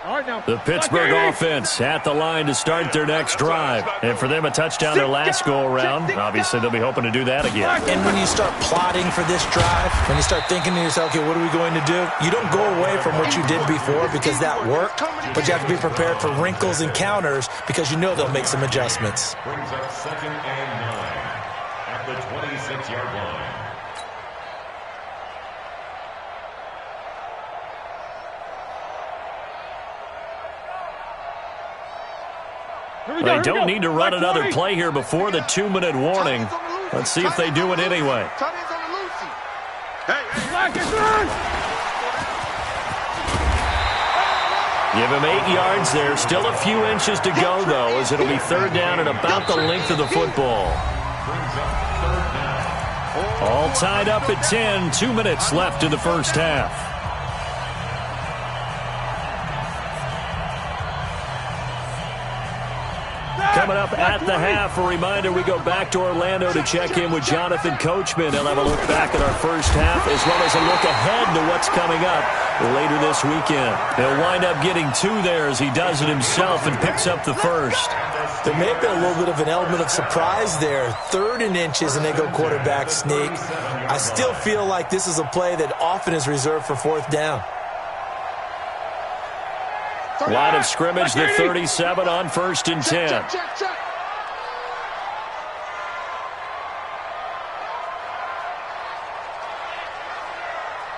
The Pittsburgh offense at the line to start their next drive. And for them, a touchdown their last go-around. Obviously, they'll be hoping to do that again. And when you start plotting for this drive, when you start thinking to yourself, okay, what are we going to do? You don't go away from what you did before because that worked, but you have to be prepared for wrinkles and counters because you know they'll make some adjustments. Brings up 2nd and 9 at the 26-yard line. They don't need to run another play here before the 2-minute warning. Let's see if they do it anyway. Give him 8 yards there. Still a few inches to go, though, as it'll be 3rd down and about the length of the football. All tied up at 10. 2 minutes left in the first half. Coming up at the half, a reminder we go back to Orlando to check in with Jonathan Coachman. He'll have a look back at our first half as well as a look ahead to what's coming up later this weekend. He'll wind up getting 2 there as he does it himself and picks up the first. There may have been a little bit of an element of surprise there. 3rd and inches and they go quarterback sneak. I still feel like this is a play that often is reserved for 4th down. Line of scrimmage, the 37 on 1st and 10. Check.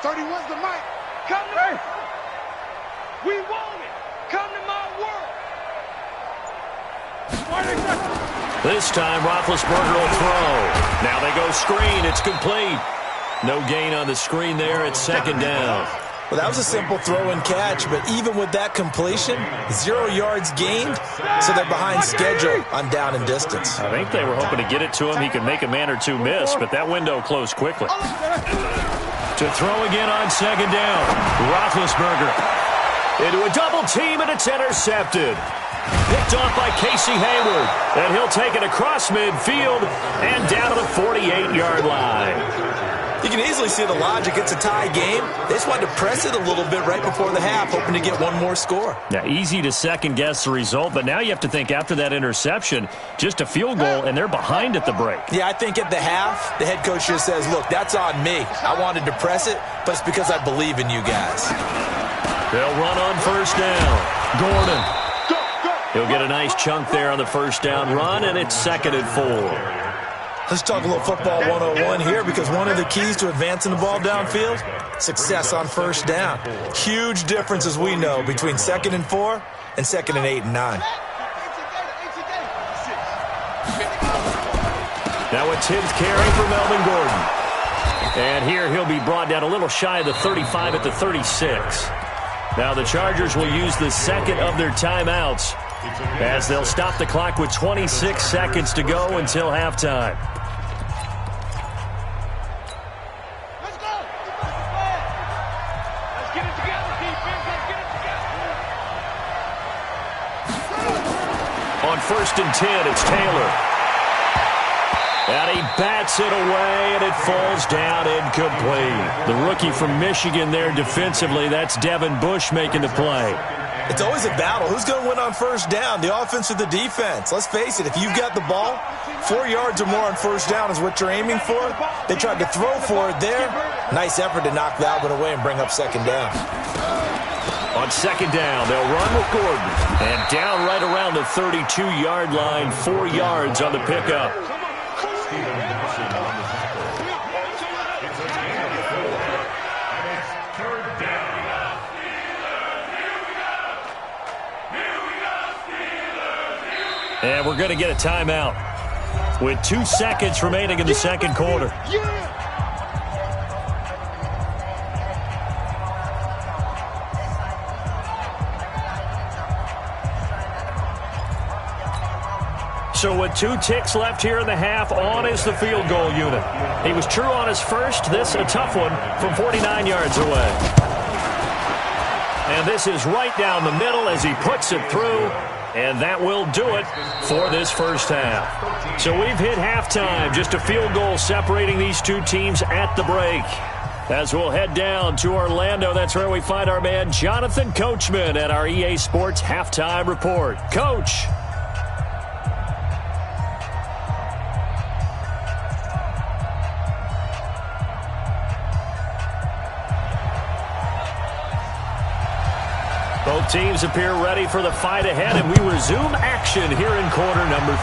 31's the mic. Come to me. We want it. Come to my world. This time, Roethlisberger will throw. Now they go screen. It's complete. No gain on the screen there. It's 2nd down. Well, that was a simple throw and catch, but even with that completion, 0 yards gained, so they're behind schedule on down and distance. I think they were hoping to get it to him. He could make a man or two miss, but that window closed quickly. To throw again on 2nd down. Roethlisberger into a double team, and it's intercepted. Picked off by Casey Hayward, and he'll take it across midfield and down to the 48-yard line. You can easily see the logic. It's a tie game. They just wanted to press it a little bit right before the half, hoping to get one more score. Yeah, easy to second-guess the result, but now you have to think after that interception, just a field goal, and they're behind at the break. Yeah, I think at the half, the head coach just says, look, that's on me. I wanted to press it, but it's because I believe in you guys. They'll run on 1st down. Gordon. He'll get a nice chunk there on the 1st down run, and it's 2nd and 4. Let's talk a little football 101 here, because one of the keys to advancing the ball downfield, success on 1st down. Huge difference, as we know, between 2nd and 4 and 2nd and 8 and 9. Now a 10th carry for Melvin Gordon. And here he'll be brought down a little shy of the 35 at the 36. Now the Chargers will use the 2nd of their timeouts as they'll stop the clock with 26 seconds to go until halftime. Let's go. Let's get it together, defense. Let's get it together. On 1st and 10, it's Taylor. And he bats it away, and it falls down incomplete. The rookie from Michigan there defensively, that's Devin Bush making the play. It's always a battle. Who's going to win on 1st down, the offense or the defense? Let's face it, if you've got the ball, 4 yards or more on 1st down is what you're aiming for. They tried to throw for it there. Nice effort to knock that one away and bring up 2nd down. On 2nd down, they'll run with Gordon. And down right around the 32-yard line, 4 yards on the pickup. And we're going to get a timeout with 2 seconds remaining in the 2nd quarter. So with 2 ticks left here in the half, on is the field goal unit. He was true on his first. This a tough one from 49 yards away. And this is right down the middle as he puts it through. And that will do it for this first half. So we've hit halftime. Just a field goal separating these two teams at the break. As we'll head down to Orlando, that's where we find our man Jonathan Coachman at our EA Sports Halftime Report. Coach. Both teams appear ready for the fight ahead, and we resume action here in quarter number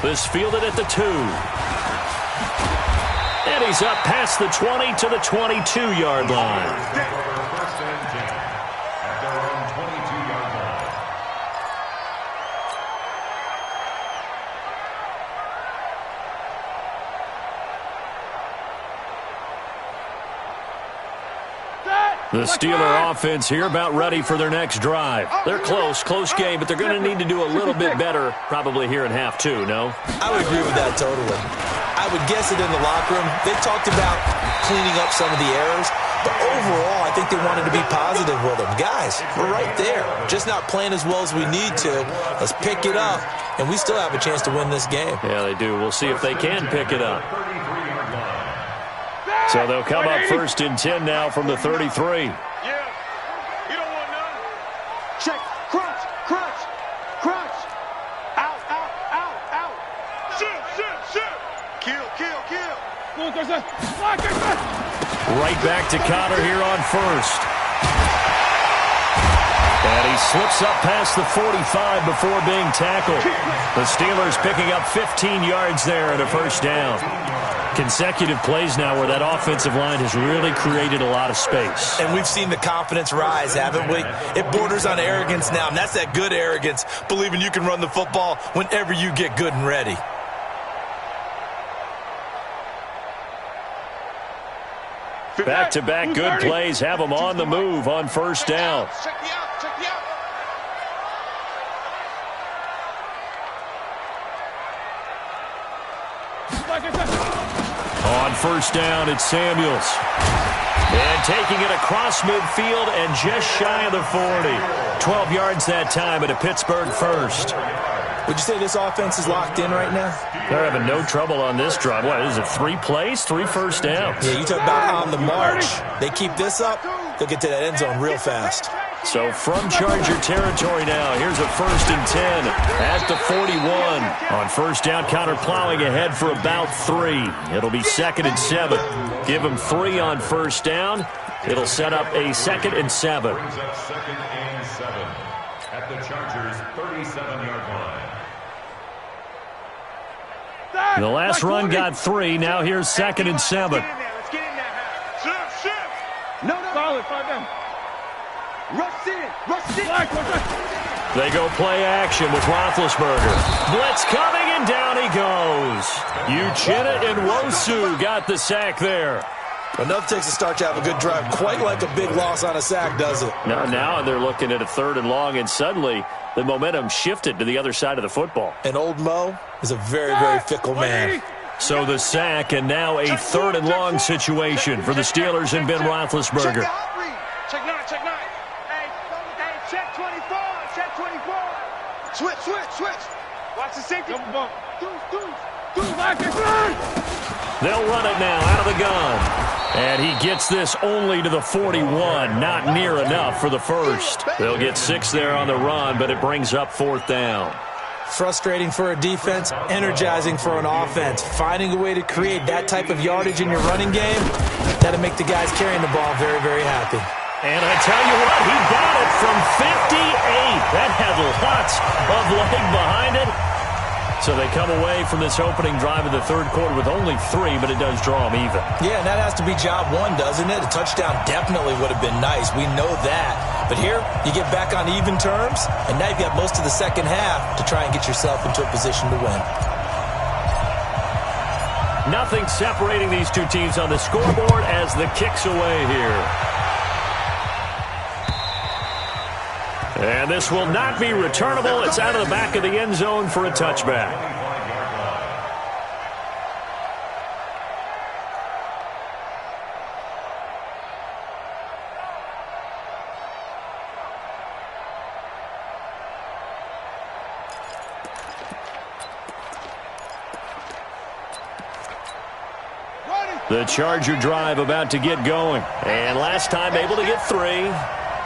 3. This fielded at the 2. And he's up past the 20 to the 22-yard line. First and 10 at their own 22-yard line. The Steeler offense here about ready for their next drive. They're close game, but they're going to need to do a little bit better probably here in half 2, no? I would agree with that totally. I would guess it in the locker room. They talked about cleaning up some of the errors, but overall, I think they wanted to be positive with them. Guys, we're right there. Just not playing as well as we need to. Let's pick it up, and we still have a chance to win this game. Yeah, they do. We'll see if they can pick it up. So they'll come up first and 10 now from the 33. Yeah. You don't want none. Check. Crunch. Out. Shoot. Kill. Right back to Connor here on first. And he slips up past the 45 before being tackled. The Steelers picking up 15 yards there and a first down. Consecutive plays now where that offensive line has really created a lot of space. And we've seen the confidence rise, haven't we? It borders on arrogance now, and that's that good arrogance, believing you can run the football whenever you get good and ready. Back-to-back good plays have them on the move on first down. Check me out. On first down, it's Samuels. And taking it across midfield and just shy of the 40. 12 yards that time at a Pittsburgh first. Would you say this offense is locked in right now? They're having no trouble on this drive. What is it, 3 plays, 3 first downs? Yeah, you talk about on the march. They keep this up, they'll get to that end zone real fast. So from Charger territory now, here's a first and 10 at the 41. On first down, Connor plowing ahead for about 3. It'll be 2nd and 7. Give him 3 on first down. It'll set up a 2nd and 7. Brings up 2nd and 7 at the Chargers' 37-yard line. The last run got 3. Now here's 2nd and 7. Let's get in there. Shift. No. Solid. 5 down. Rush in. They go play action with Roethlisberger. Blitz coming, and down he goes. Uchenna and Nwosu got the sack there. Enough takes a start to have a good drive. Quite like a big loss on a sack, does it? Now they're looking at a 3rd and long, and suddenly the momentum shifted to the other side of the football. And old Mo is a very, very fickle man. So the sack, and now a 3rd and long situation for the Steelers and Ben Roethlisberger. Check 9. Hey, check 24. Switch. Watch the safety. They'll run it now out of the gun. And he gets this only to the 41. Not near enough for the first. They'll get 6 there on the run, but it brings up 4th down. Frustrating for a defense, energizing for an offense. Finding a way to create that type of yardage in your running game, that'll make the guys carrying the ball very, very happy. And I tell you what, he got it from 58. That had lots of leg behind it. So they come away from this opening drive of the 3rd quarter with only 3, but it does draw them even. Yeah, and that has to be job 1, doesn't it? A touchdown definitely would have been nice. We know that. But here, you get back on even terms, and now you've got most of the second half to try and get yourself into a position to win. Nothing separating these two teams on the scoreboard as the kick's away here. And this will not be returnable. It's out of the back of the end zone for a touchback. The Charger drive about to get going. And last time able to get 3.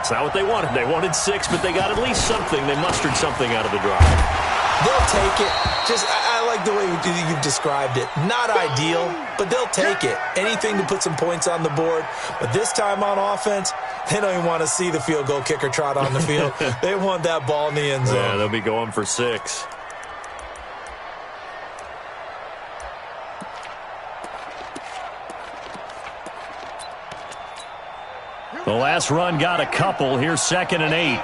It's not what they wanted. They wanted 6, but they got at least something. They mustered something out of the drive. They'll take it. I like the way you've described it. Not ideal, but they'll take it. Anything to put some points on the board. But this time on offense, they don't even want to see the field goal kicker trot on the field. They want that ball in the end zone. Yeah, they'll be going for 6. The last run got a couple. Here's 2nd and 8.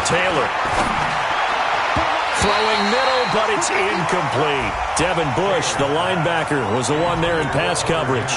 Taylor. Throwing middle, but it's incomplete. Devin Bush, the linebacker, was the one there in pass coverage.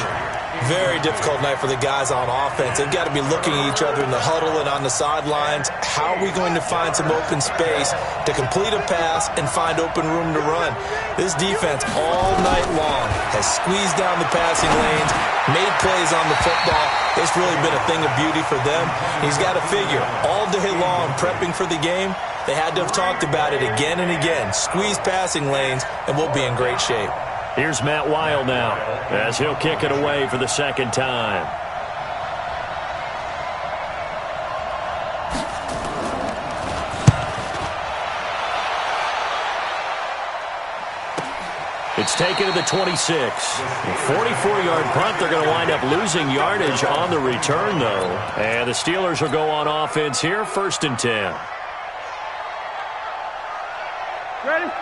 Very difficult night for the guys on offense. They've got to be looking at each other in the huddle and on the sidelines. How are we going to find some open space to complete a pass and find open room to run? This defense all night long has squeezed down the passing lanes, made plays on the football. It's really been a thing of beauty for them. He's got to figure all day long prepping for the game. They had to have talked about it again and again. Squeeze passing lanes, and we'll be in great shape. Here's Matt Weil now as he'll kick it away for the 2nd time. It's taken to the 26. 44-yard punt. They're going to wind up losing yardage on the return, though. And the Steelers will go on offense here, 1st and 10.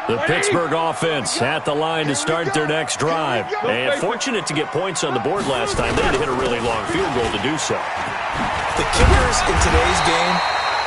The Pittsburgh offense at the line to start their next drive. And fortunate to get points on the board last time. They had to hit a really long field goal to do so. The kickers in today's game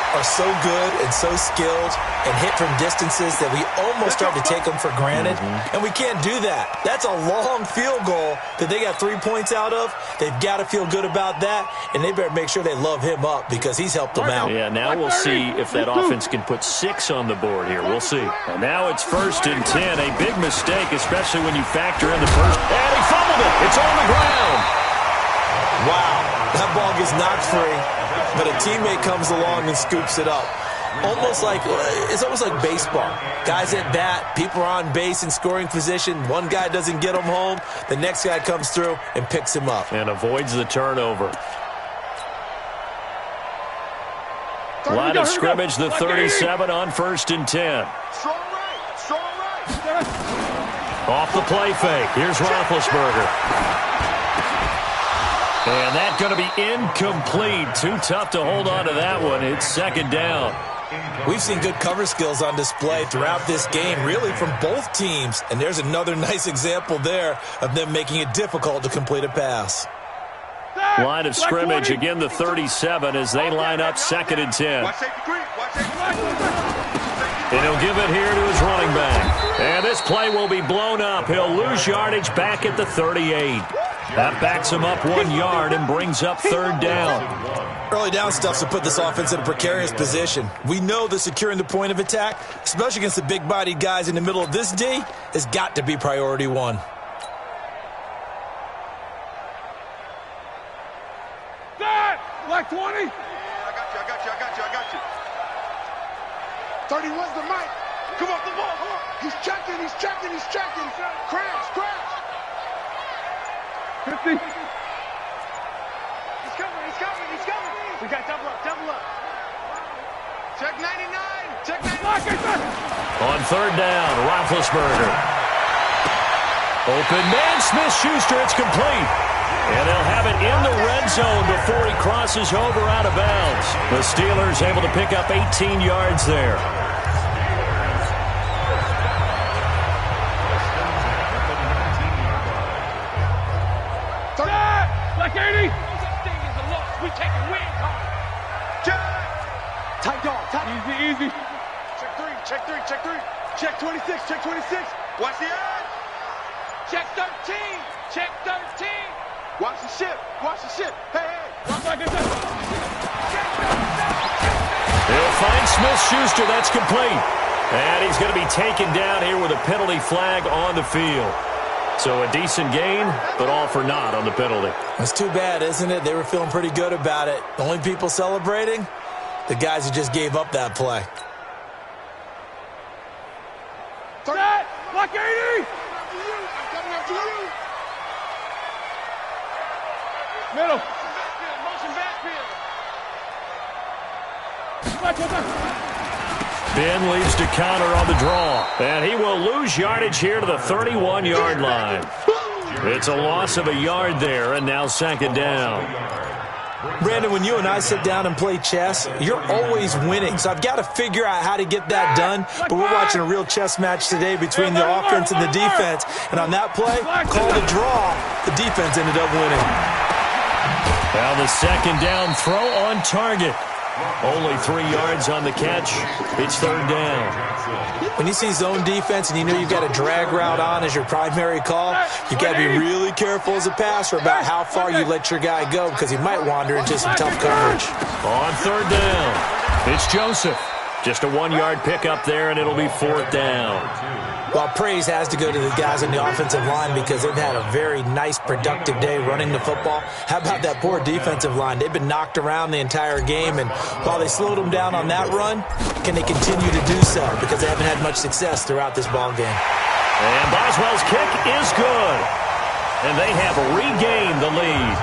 are so good and so skilled and hit from distances that we almost start to take them for granted. And we can't do that. That's a long field goal that they got 3 points out of. They've got to feel good about that, and they better make sure they love him up because he's helped them out. Yeah, now we'll see if that offense can put 6 on the board here. We'll see. And now it's 1st and 10. A big mistake, especially when you factor in the first. And he fumbled it. It's on the ground. Wow. That ball gets knocked free, but a teammate comes along and scoops it up. It's almost like baseball. Guys at bat, people are on base in scoring position. One guy doesn't get him home. The next guy comes through and picks him up. And avoids the turnover. Line of scrimmage, the 37 on 1st and 10. Off the play fake. Here's Roethlisberger. And that's going to be incomplete. Too tough to hold on to that one. It's 2nd down. We've seen good cover skills on display throughout this game, really from both teams. And there's another nice example there of them making it difficult to complete a pass. Line of scrimmage, again the 37 as they line up 2nd and 10. And he'll give it here to his running back. And this play will be blown up. He'll lose yardage back at the 38. That backs him up 1 yard and brings up 3rd down. Early down stuff's to put this offense in a precarious position. We know that securing the point of attack, especially against the big-bodied guys in the middle of this D, has got to be priority 1. Black 20. I got you. 31's the mic. Come off the ball. He's checking. Crash. 50. He's coming. We got double up. Check 99. On 3rd down, Roethlisberger. Open man, Smith-Schuster, it's complete. And they'll have it in the red zone before he crosses over out of bounds. The Steelers able to pick up 18 yards there. Black 80. We take a win. Tight dog. Easy. Check 3. Check 26. Watch the edge. Check 13. Watch the ship. Hey. They'll find Smith-Schuster. That's complete. And he's going to be taken down here with a penalty flag on the field. So a decent gain, but all for naught on the penalty. It's too bad, isn't it? They were feeling pretty good about it. The only people celebrating, the guys who just gave up that play. Set. Block 80. I'm coming after you. Middle. Motion backfield. Ben leads to counter on the draw. And he will lose yardage here to the 31-yard line. It's a loss of a yard there, and now second down. Brandon, when you and I sit down and play chess, you're always winning. So I've got to figure out how to get that done. But we're watching a real chess match today between the offense and the defense. And on that play, called a draw. The defense ended up winning. Now the second down throw on target. Only 3 yards on the catch. It's third down. When you see zone defense and you know you've got a drag route on as your primary call, you've got to be really careful as a passer about how far you let your guy go because he might wander into some tough coverage. On third down, it's Joseph. Just a 1-yard pickup there, and it'll be fourth down. Well, praise has to go to the guys on the offensive line because they've had a very nice, productive day running the football. How about that poor defensive line? They've been knocked around the entire game, and while they slowed them down on that run, can they continue to do so? Because they haven't had much success throughout this ball game. And Boswell's kick is good. And they have regained the lead.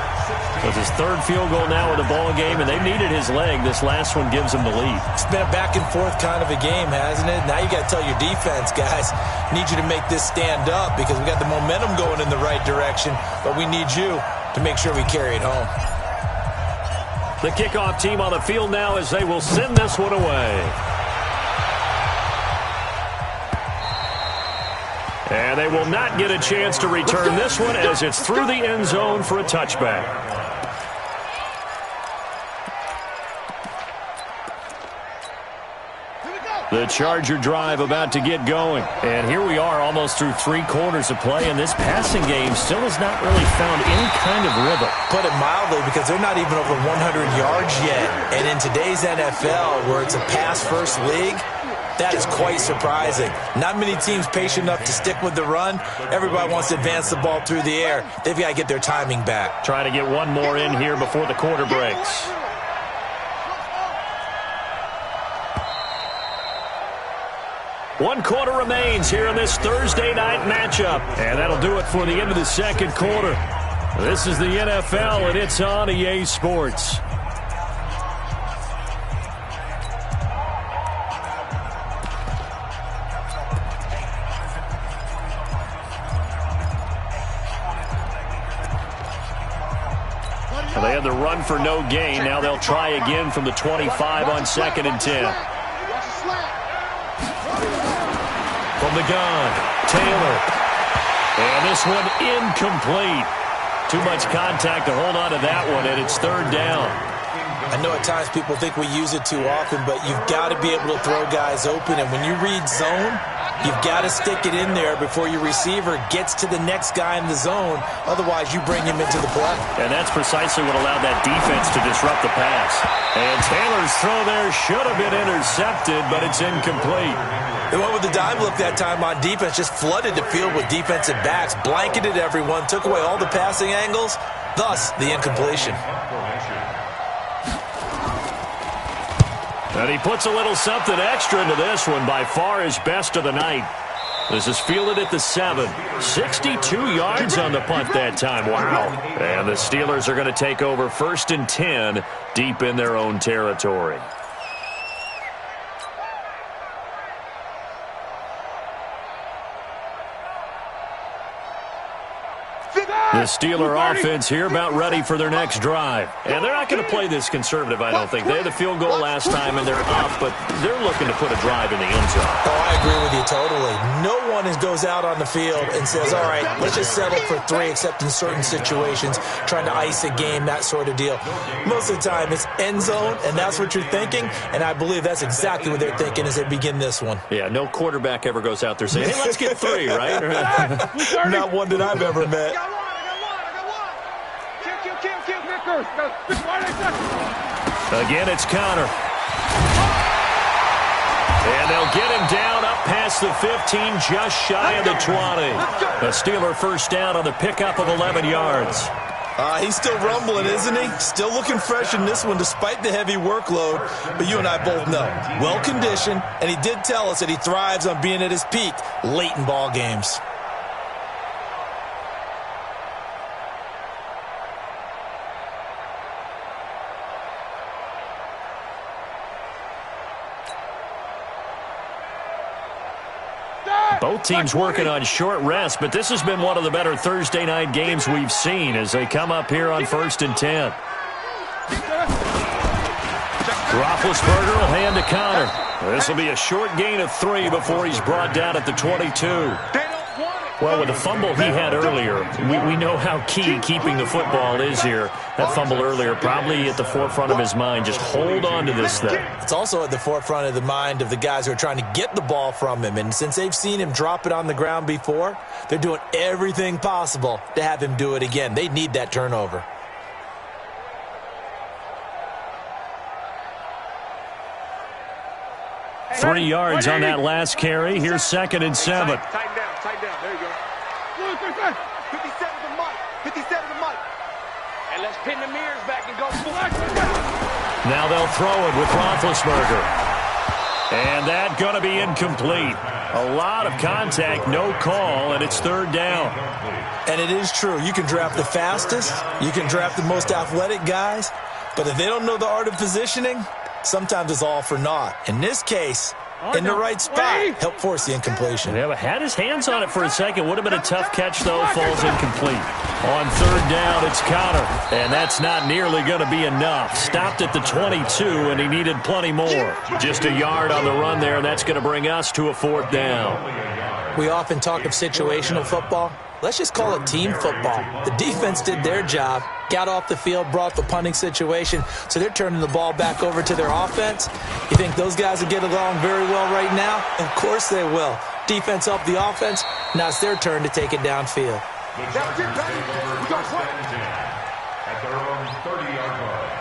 With his third field goal now in the ball game, and they needed his leg. This last one gives them the lead. It's been a back-and-forth kind of a game, hasn't it? Now you got to tell your defense, guys, need you to make this stand up because we got the momentum going in the right direction, but we need you to make sure we carry it home. The kickoff team on the field now as they will send this one away. And they will not get a chance to return this one as it's through the end zone for a touchback. The Charger drive about to get going. And here we are almost through 3 quarters of play, and this passing game still has not really found any kind of rhythm. Put it mildly, because they're not even over 100 yards yet. And in today's NFL, where it's a pass-first league, that is quite surprising. Not many teams patient enough to stick with the run. Everybody wants to advance the ball through the air. They've got to get their timing back. Trying to get one more in here before the quarter breaks. One quarter remains here in this Thursday night matchup. And that'll do it for the end of the second quarter. This is the NFL, and it's on EA Sports. Well, they had the run for no gain. Now they'll try again from the 25 on 2nd and 10. From the gun, Taylor. And this one incomplete. Too much contact to hold on to that one, and it's third down. I know at times people think we use it too often, but you've got to be able to throw guys open. And when you read zone, you've got to stick it in there before your receiver gets to the next guy in the zone. Otherwise, you bring him into the play. And that's precisely what allowed that defense to disrupt the pass. And Taylor's throw there should have been intercepted, but it's incomplete. They went with the dime look that time on defense, just flooded the field with defensive backs, blanketed everyone, took away all the passing angles, thus the incompletion. And he puts a little something extra into this one, by far his best of the night. This is fielded at the 7. 62 yards on the punt that time. Wow. And the Steelers are going to take over 1st and 10 deep in their own territory. The Steeler offense here about ready for their next drive. And they're not going to play this conservative, I don't think. They had the field goal last time, and they're up, but they're looking to put a drive in the end zone. Oh, I agree with you totally. No one goes out on the field and says, all right, let's just settle for 3, except in certain situations, trying to ice a game, that sort of deal. Most of the time, it's end zone, and that's what you're thinking, and I believe that's exactly what they're thinking as they begin this one. Yeah, no quarterback ever goes out there saying, hey, let's get 3, right? Not one that I've ever met. Again, it's counter. And they'll get him down up past the 15, just shy of the 20. A Steeler first down on the pickup of 11 yards. He's still rumbling, isn't he? Still looking fresh in this one despite the heavy workload. But you and I both know, well-conditioned, and he did tell us that he thrives on being at his peak late in ball games. Both teams working on short rest, but this has been one of the better Thursday night games we've seen as they come up here on 1st and 10. Roethlisberger will hand to Connor. This will be a short gain of 3 before he's brought down at the 22. Well, with the fumble he had earlier, we know how key keeping the football is here. That fumble earlier probably at the forefront of his mind. Just hold on to this thing. It's also at the forefront of the mind of the guys who are trying to get the ball from him. And since they've seen him drop it on the ground before, they're doing everything possible to have him do it again. They need that turnover. Hey, 3 yards on that last carry. Here's 2nd and 7. Tighten down. There you go. 57 to Mike. 57 to Mike. And let's pin the mirrors back and go. Now they'll throw it with Roethlisberger. And that's going to be incomplete. A lot of contact, no call, and it's 3rd down. And it is true. You can draft the fastest. You can draft the most athletic guys. But if they don't know the art of positioning, sometimes it's all for naught. In this case, in the right spot, help force the incompletion. Yeah, but had his hands on it for a second. Would have been a tough catch, though. Falls incomplete. On 3rd down, it's Connor. And that's not nearly going to be enough. Stopped at the 22, and he needed plenty more. Just a yard on the run there, and that's going to bring us to a 4th down. We often talk of situational football. Let's just call it team football. The defense did their job, got off the field, brought the punting situation, so they're turning the ball back over to their offense. You think those guys will get along very well right now? Of course they will. Defense helped the offense. Now it's their turn to take it downfield. That's it, baby. We got 2nd and 10 at their own 30-yard line.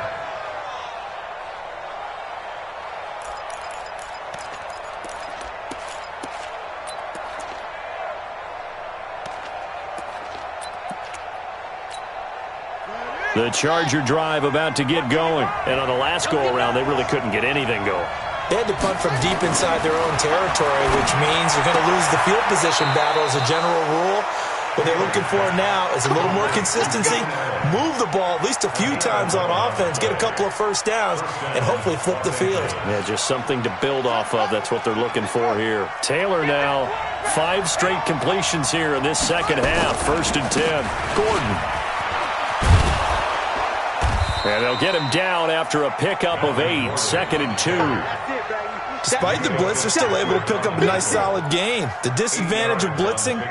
The Charger drive about to get going. And on the last go-around, they really couldn't get anything going. They had to punt from deep inside their own territory, which means you're going to lose the field position battle as a general rule. What they're looking for now is a little more consistency, move the ball at least a few times on offense, get a couple of first downs, and hopefully flip the field. Yeah, just something to build off of. That's what they're looking for here. Taylor now, 5 straight completions here in this second half. 1st and 10. Gordon. And they'll get him down after a pickup of 8. 2nd and 2. Despite the blitz, they're still able to pick up a nice solid gain. The disadvantage of blitzing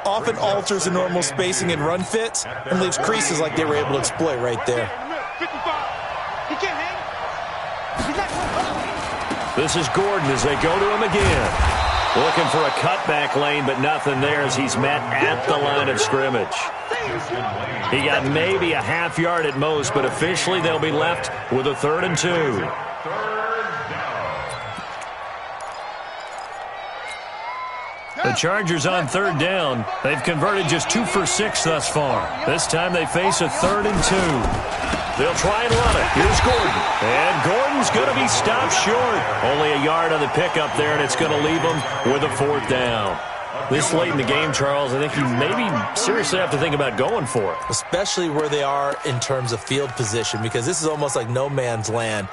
often alters the normal spacing and run fits and leaves creases like they were able to exploit right there. This is Gordon as they go to him again. Looking for a cutback lane, but nothing there as he's met at the line of scrimmage. He got maybe a half yard at most, but officially they'll be left with a 3rd and 2. The Chargers on 3rd down. They've converted just 2 for 6 thus far. This time they face a 3rd and 2. They'll try and run it. Here's Gordon. And Gordon's going to be stopped short. Only a yard on the pickup there, and it's going to leave him with a 4th down. This late in the game, Charles, I think you maybe seriously have to think about going for it. Especially where they are in terms of field position, because this is almost like no man's land.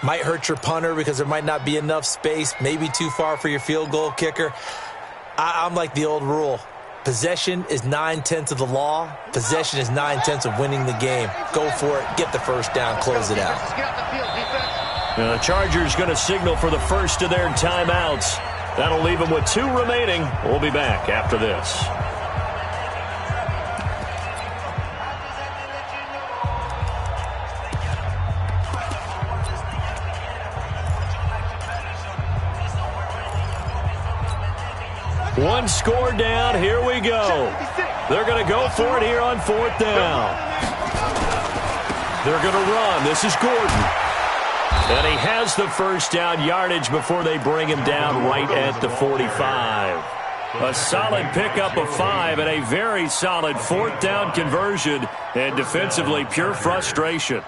Might hurt your punter because there might not be enough space, maybe too far for your field goal kicker. I'm like the old rule. Possession is 9/10 of the law. Possession is 9/10 of winning the game. Go for it. Get the first down. Close it out. Now the Chargers going to signal for the first of their timeouts. That'll leave them with 2 remaining. We'll be back after this. One score down. Here we go. They're going to go for it here on 4th down. They're going to run. This is Gordon. And he has the first down yardage before they bring him down right at the 45. A solid pickup of 5 and a very solid 4th down conversion, and defensively pure frustration.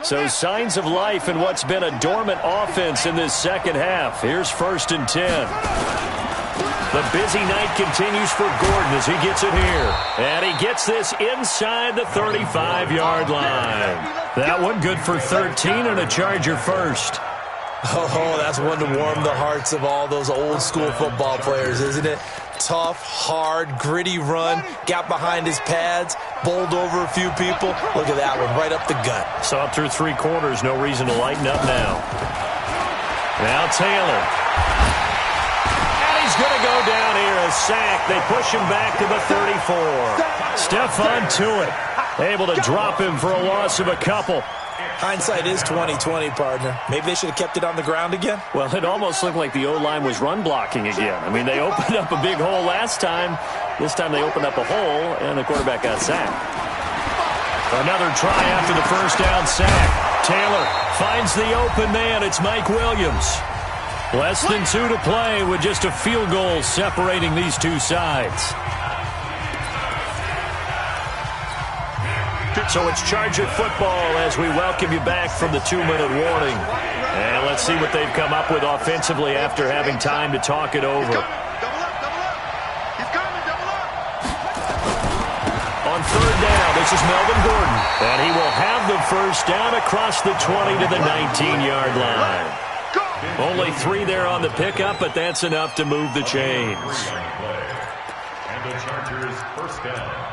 So signs of life in what's been a dormant offense in this second half. Here's 1st and 10. The busy night continues for Gordon as he gets it here. And he gets this inside the 35-yard line. That one good for 13 and a Charger first. Oh, that's one to warm the hearts of all those old-school football players, isn't it? Tough, hard, gritty run, got behind his pads, bowled over a few people. Look at that one, right up the gut. Saw it through 3 quarters, no reason to lighten up now. Now Taylor. And he's going to go down here, a sack. They push him back to the 34. Stephon Tuitt able to drop him for a loss of a couple. Hindsight is 20/20, partner. Maybe they should have kept it on the ground again. Well, it almost looked like the O-line was run blocking again. I mean, they opened up a big hole last time. This time they opened up a hole, and the quarterback got sacked. Another try after the 1st down sack. Taylor finds the open man. It's Mike Williams. Less than 2 to play with just a field goal separating these two sides. So it's Charger football as we welcome you back from the 2-minute warning. And let's see what they've come up with offensively after having time to talk it over. On 3rd down, this is Melvin Gordon. And he will have the 1st down across the 20 to the 19-yard line. Only 3 there on the pickup, but that's enough to move the chains. And the Chargers' 1st down.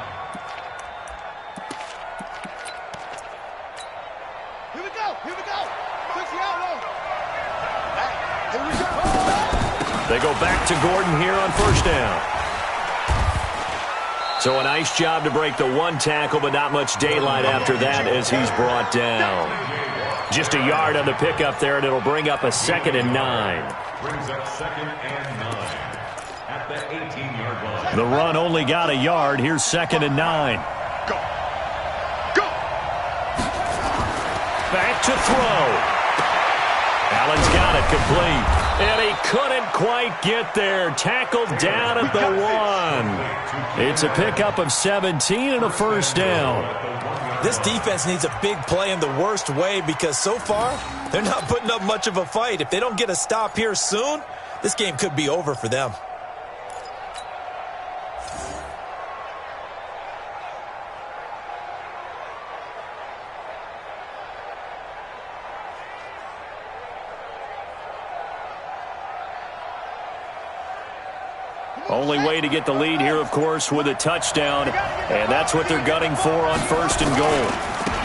They go back to Gordon here on 1st down. So a nice job to break the 1 tackle, but not much daylight after that as he's brought down. Just a yard on the pickup there, and it'll bring up a 2nd and 9. Brings up 2nd and 9 at the 18-yard line. The run only got a yard. Here's 2nd and 9. Go. Go. Back to throw. Allen's got it complete. And he couldn't quite get there. Tackled down at the 1. It's a pickup of 17 and a 1st down. This defense needs a big play in the worst way because so far, they're not putting up much of a fight. If they don't get a stop here soon, this game could be over for them. Only way to get the lead here, of course, with a touchdown. And that's what they're gunning for on 1st and goal.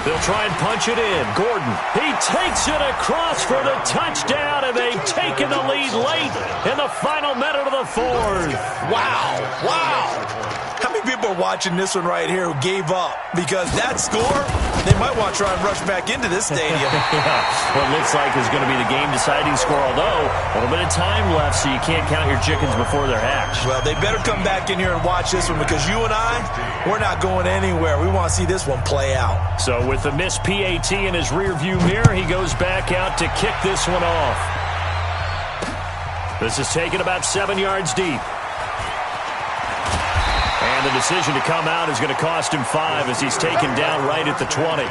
They'll try and punch it in. Gordon, he takes it across for the touchdown, and they've taken the lead late in the final minute of the 4th. Wow. Wow. How many people are watching this one right here who gave up? Because that score, they might want to try and rush back into this stadium. Yeah, what looks like is going to be the game-deciding score, although a little bit of time left, so you can't count your chickens before they're hatched. Well, they better come back in here and watch this one because you and I, we're not going anywhere. We want to see this one play out. So with the missed PAT in his rearview mirror, he goes back out to kick this one off. This is taken about 7 yards deep. And the decision to come out is going to cost him 5 as he's taken down right at the 20.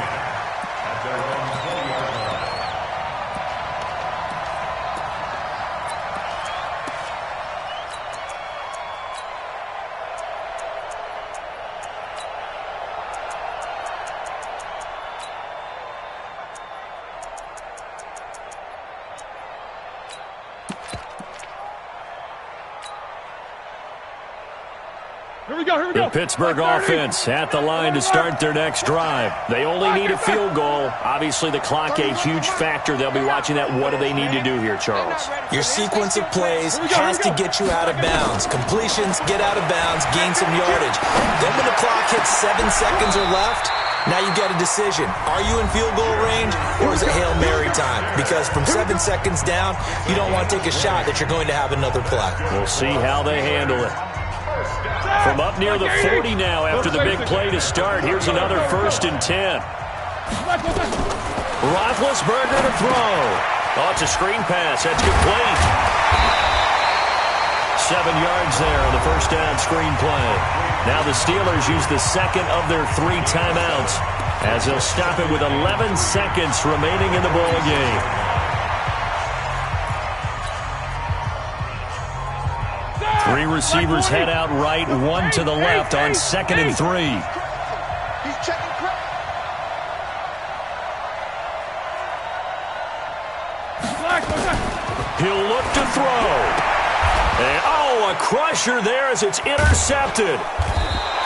The Pittsburgh offense at the line to start their next drive. They only need a field goal. Obviously, the clock a huge factor. They'll be watching that. What do they need to do here, Charles? Your sequence of plays has to get you out of bounds. Completions, get out of bounds, gain some yardage. Then when the clock hits 7 seconds or left, now you've got a decision. Are you in field goal range or is it Hail Mary time? Because from 7 seconds down, you don't want to take a shot that you're going to have another play. We'll see how they handle it. From up near the 40 now after the big play to start. Here's another 1st and 10. Roethlisberger to throw. Oh, it's a screen pass. That's complete. 7 yards there on the first down screen play. Now the Steelers use the second of their 3 timeouts as they'll stop it with 11 seconds remaining in the ball game. Three receivers head out right, one to the left on 2nd and 3. He's checking credit. He'll look to throw. And, oh, a crusher there as it's intercepted.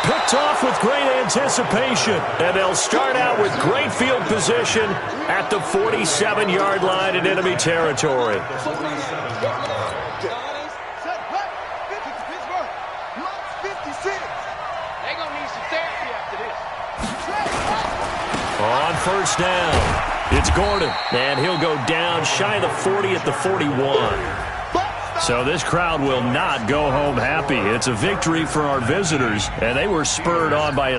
Picked off with great anticipation. And they'll start out with great field position at the 47-yard line in enemy territory. On first down, it's Gordon, and he'll go down shy of the 40 at the 41. So this crowd will not go home happy. It's a victory for our visitors, and they were spurred on by a